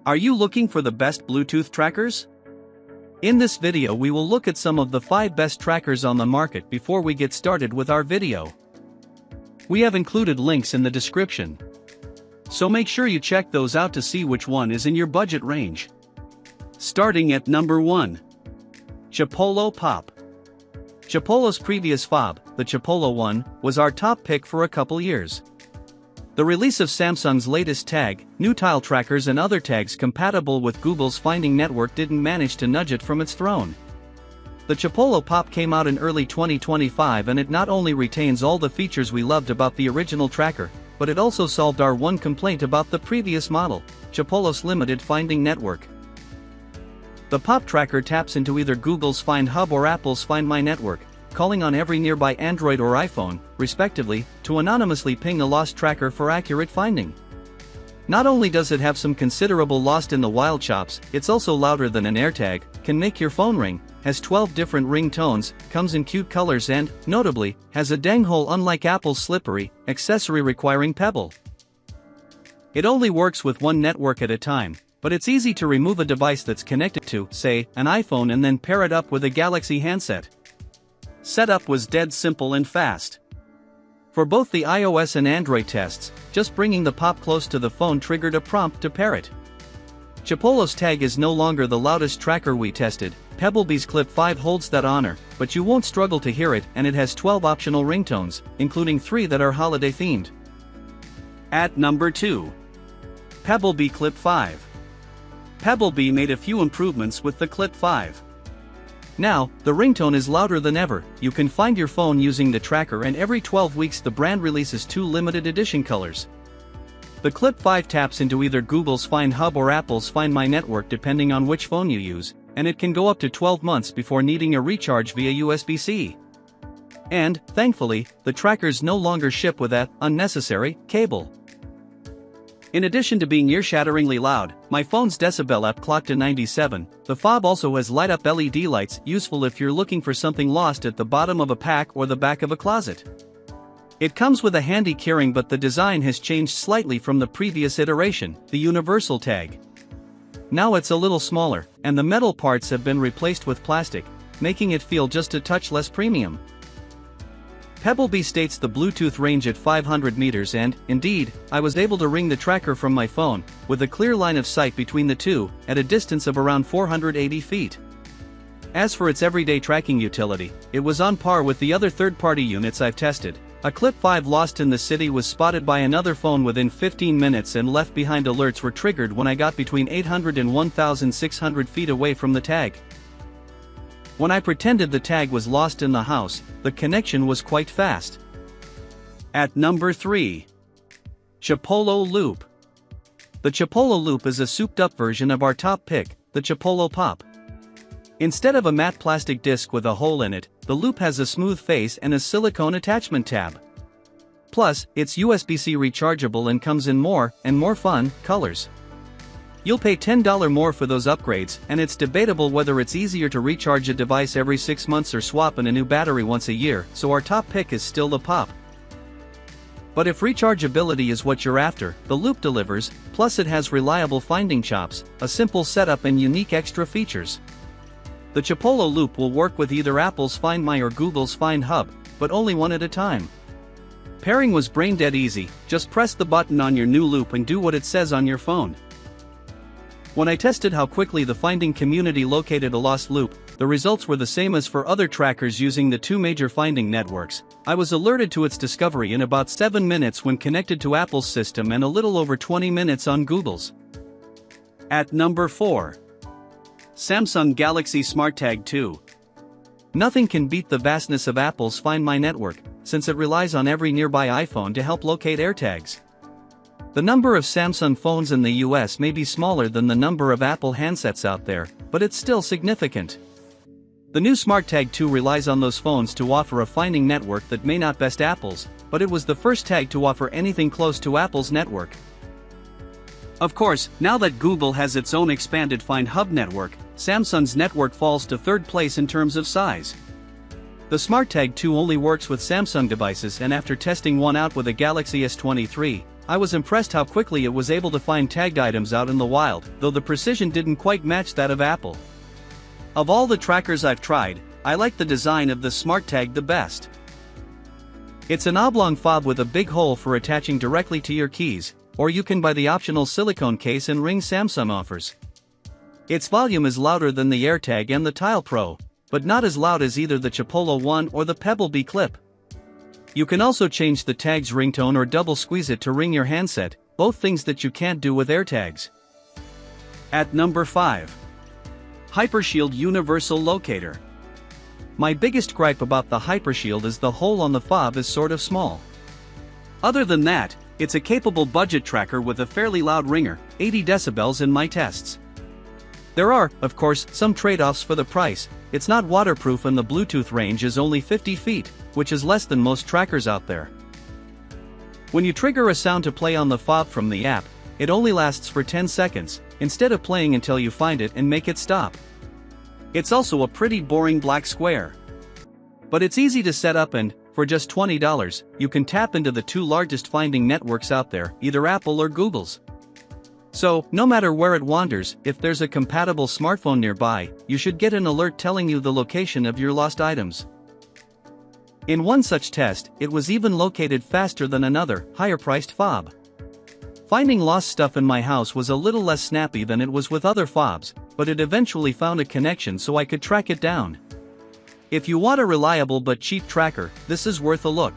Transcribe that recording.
Are you looking for the best Bluetooth trackers? In this video we will look at some of the 5 best trackers on the market before we get started with our video. We have included links in the description, so make sure you check those out to see which one is in your budget range. Starting at number 1. Chipolo Pop. Chipolo's previous fob, the Chipolo One, was our top pick for a couple years. The release of Samsung's latest tag, new tile trackers and other tags compatible with Google's Finding Network didn't manage to nudge it from its throne. The Chipolo Pop came out in early 2025 and it not only retains all the features we loved about the original tracker, but it also solved our one complaint about the previous model, Chipolo's limited Finding Network. The Pop tracker taps into either Google's Find Hub or Apple's Find My Network, calling on every nearby Android or iPhone, respectively, to anonymously ping a lost tracker for accurate finding. Not only does it have some considerable lost in the wild chops, it's also louder than an AirTag, can make your phone ring, has 12 different ring tones, comes in cute colors and, notably, has a dang hole unlike Apple's slippery accessory requiring Pebble. It only works with one network at a time, but it's easy to remove a device that's connected to, say, an iPhone and then pair it up with a Galaxy handset. Setup was dead simple and fast. For both the iOS and Android tests, just bringing the Pop close to the phone triggered a prompt to pair it. Chipolo's tag is no longer the loudest tracker we tested, Pebblebee's Clip 5 holds that honor, but you won't struggle to hear it and it has 12 optional ringtones, including 3 that are holiday themed. At number 2. Pebblebee Clip 5. Pebblebee made a few improvements with the Clip 5. Now, the ringtone is louder than ever, you can find your phone using the tracker and every 12 weeks the brand releases 2 limited edition colors. The Clip 5 taps into either Google's Find Hub or Apple's Find My Network depending on which phone you use, and it can go up to 12 months before needing a recharge via USB-C. And, thankfully, the trackers no longer ship with that unnecessary cable. In addition to being ear-shatteringly loud, my phone's decibel app clocked to 97. The fob also has light-up LED lights, useful if you're looking for something lost at the bottom of a pack or the back of a closet. It comes with a handy keyring, but the design has changed slightly from the previous iteration, the universal tag. Now it's a little smaller, and the metal parts have been replaced with plastic, making it feel just a touch less premium. Pebblebee states the Bluetooth range at 500 meters and, indeed, I was able to ring the tracker from my phone, with a clear line of sight between the two, at a distance of around 480 feet. As for its everyday tracking utility, it was on par with the other third-party units I've tested. A Clip 5 lost in the city was spotted by another phone within 15 minutes and left behind alerts were triggered when I got between 800 and 1,600 feet away from the tag. When I pretended the tag was lost in the house, the connection was quite fast. At number 3. Chipolo Loop. The Chipolo Loop is a souped-up version of our top pick, the Chipolo Pop. Instead of a matte plastic disc with a hole in it, the Loop has a smooth face and a silicone attachment tab. Plus, it's USB-C rechargeable and comes in more and more fun colors. You'll pay $10 more for those upgrades, and it's debatable whether it's easier to recharge a device every 6 months or swap in a new battery once a year, so our top pick is still the Pop. But if rechargeability is what you're after, the Loop delivers, plus it has reliable finding chops, a simple setup and unique extra features. The Chipolo Loop will work with either Apple's Find My or Google's Find Hub, but only one at a time. Pairing was brain dead easy, just press the button on your new Loop and do what it says on your phone. When I tested how quickly the finding community located a lost Loop, the results were the same as for other trackers using the 2 major finding networks. I was alerted to its discovery in about 7 minutes when connected to Apple's system and a little over 20 minutes on Google's. At number 4. Samsung Galaxy smarttag 2. Nothing can beat the vastness of Apple's Find My Network, since it relies on every nearby iPhone to help locate AirTags. The number of Samsung phones in the US may be smaller than the number of Apple handsets out there, but it's still significant. The new smarttag 2 relies on those phones to offer a finding network that may not best Apple's, but it was the first tag to offer anything close to Apple's network. Of course, now that Google has its own expanded Find Hub network, Samsung's network falls to 3rd place in terms of size. The smarttag 2 only works with Samsung devices, and after testing one out with a Galaxy S23, I was impressed how quickly it was able to find tagged items out in the wild, though the precision didn't quite match that of Apple. Of all the trackers I've tried, I like the design of the smarttag the best. It's an oblong fob with a big hole for attaching directly to your keys, or you can buy the optional silicone case and ring Samsung offers. Its volume is louder than the AirTag and the Tile Pro, but not as loud as either the Chipolo One or the Pebblebee Clip. You can also change the tag's ringtone or double squeeze it to ring your handset, both things that you can't do with AirTags. At number 5. HyperShield Universal Locator. My biggest gripe about the HyperShield is the hole on the fob is sort of small. Other than that, it's a capable budget tracker with a fairly loud ringer, 80 decibels in my tests. There are, of course, some trade-offs for the price. It's not waterproof and the Bluetooth range is only 50 feet, which is less than most trackers out there. When you trigger a sound to play on the fob from the app, it only lasts for 10 seconds, instead of playing until you find it and make it stop. It's also a pretty boring black square. But it's easy to set up and, for just $20, you can tap into the two largest finding networks out there, either Apple or Google's. So, no matter where it wanders, if there's a compatible smartphone nearby, you should get an alert telling you the location of your lost items. In one such test, it was even located faster than another, higher-priced fob. Finding lost stuff in my house was a little less snappy than it was with other fobs, but it eventually found a connection so I could track it down. If you want a reliable but cheap tracker, this is worth a look.